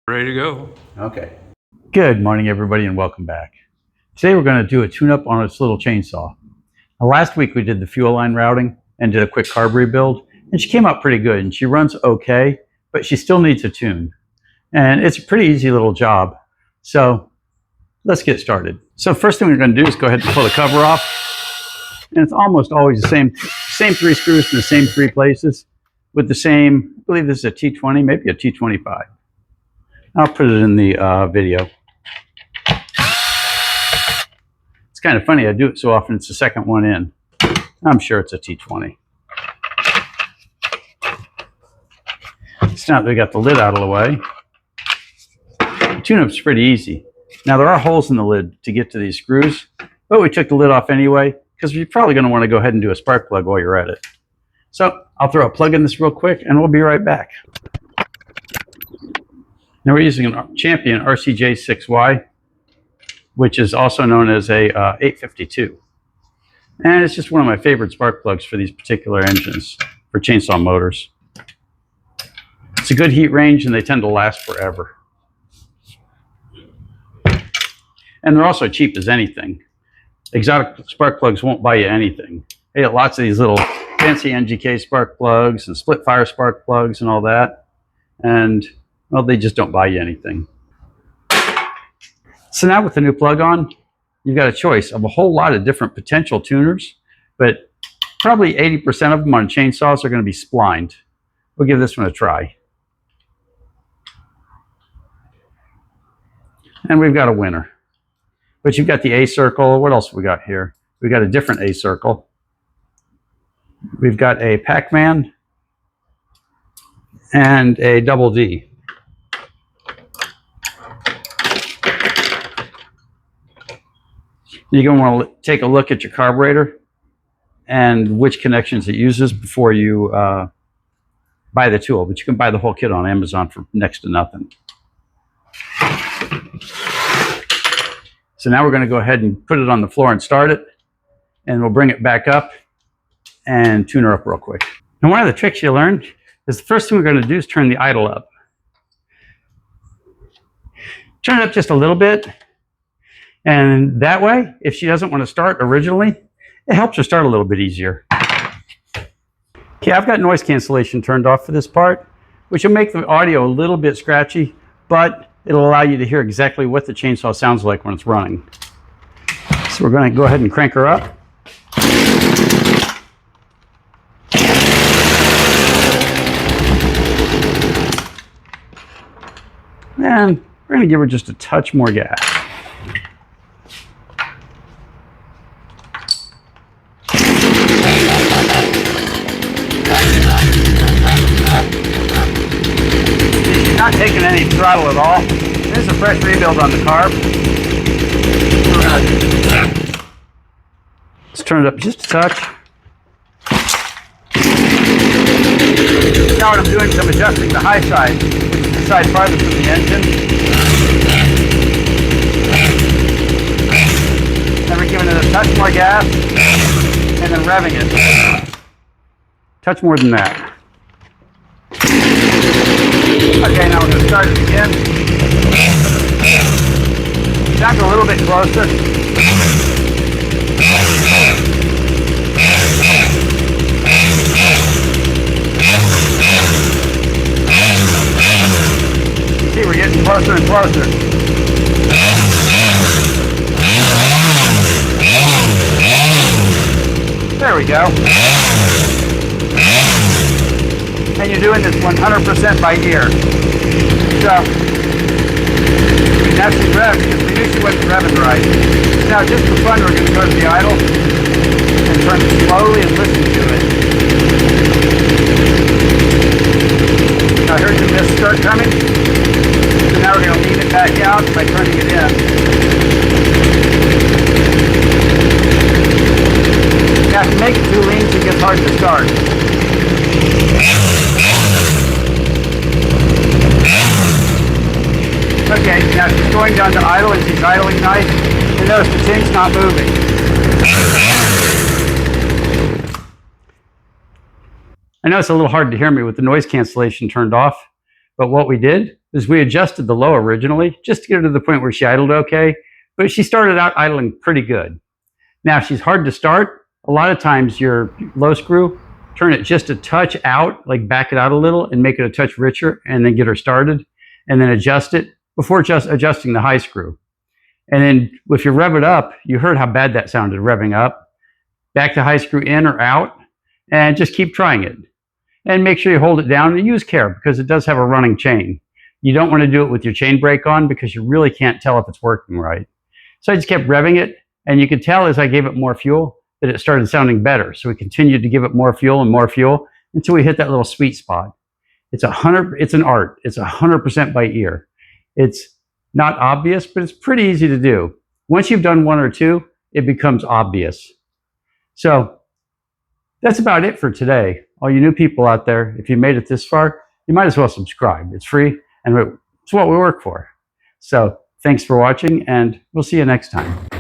Ready to go. Okay. Good morning, everybody, and welcome back. Today we're going to do a tune-up on this little chainsaw. Now, last week we did the fuel line routing and did a quick carb rebuild, and she came out pretty good, and she runs okay, but she still needs a tune. And it's a pretty easy little job. So let's get started. So first thing we're going to do is go ahead and pull the cover off. And it's almost always the same three screws in the same three places with the same, I believe this is a T20, maybe a T25. I'll put it in the video. It's kind of funny, I do it so often, it's the second one in. I'm sure it's a T20. So now that we got the lid out of the way, the tune-up's pretty easy. Now there are holes in the lid to get to these screws, but we took the lid off anyway, because you're probably going to want to go ahead and do a spark plug while you're at it. So I'll throw a plug in this real quick, and we'll be right back. Now we're using a Champion RCJ6Y, which is also known as a 852. And it's just one of my favorite spark plugs for these particular engines, for chainsaw motors. It's a good heat range and they tend to last forever. And they're also cheap as anything. Exotic spark plugs won't buy you anything. They get lots of these little fancy NGK spark plugs and split fire spark plugs and all that. And well, they just don't buy you anything. So now with the new plug on, you've got a choice of a whole lot of different potential tuners, but probably 80% of them on chainsaws are going to be splined. We'll give this one a try. And we've got a winner. But you've got the A circle. What else have we got here? We've got a different A circle. We've got a Pac-Man and a double D. You're going to want to take a look at your carburetor and which connections it uses before you buy the tool. But you can buy the whole kit on Amazon for next to nothing. So now we're going to go ahead and put it on the floor and start it. And we'll bring it back up and tune her up real quick. And one of the tricks you learned is the first thing we're going to do is turn the idle up. Turn it up just a little bit. And that way, if she doesn't want to start originally, it helps her start a little bit easier. Okay, I've got noise cancellation turned off for this part, which will make the audio a little bit scratchy, but it'll allow you to hear exactly what the chainsaw sounds like when it's running. So we're going to go ahead and crank her up. And we're going to give her just a touch more gas. Not taking any throttle at all. This is a fresh rebuild on the carb. Let's turn it up just a touch. Now what I'm doing is I'm adjusting the high side, which is the side farthest from the engine. Then we're giving it a touch more gas, and then revving it. Touch more than that. Okay, now we're going to start it again. Back a little bit closer. See, we're getting closer and closer. There we go. And you're doing this 100% by ear. So, that's the rev, because we knew she wasn't revving right. Now, just for fun, we're going to go to the idle and turn it slowly and listen to it. I heard the mist start coming, so now we're going to lean it back out by turning it in. You have to make it too lean so it gets hard to start. Okay, now she's going down to idle and she's idling nice. You notice the chain's not moving. I know it's a little hard to hear me with the noise cancellation turned off, but what we did is we adjusted the low originally just to get her to the point where she idled okay, but she started out idling pretty good. Now, if she's hard to start, a lot of times your low screw, turn it just a touch out, like back it out a little and make it a touch richer, and then get her started, and then adjust it before just adjusting the high screw. And then if you rev it up, you heard how bad that sounded revving up. Back the high screw in or out, and just keep trying it. And make sure you hold it down and use care because it does have a running chain. You don't want to do it with your chain brake on because you really can't tell if it's working right. So I just kept revving it, and you could tell as I gave it more fuel that it started sounding better. So we continued to give it more fuel until we hit that little sweet spot. It's an art. It's 100% by ear. It's not obvious, but it's pretty easy to do. Once you've done one or two, it becomes obvious. So that's about it for today. All you new people out there, if you made it this far, you might as well subscribe. It's free, and it's what we work for. So thanks for watching, and we'll see you next time.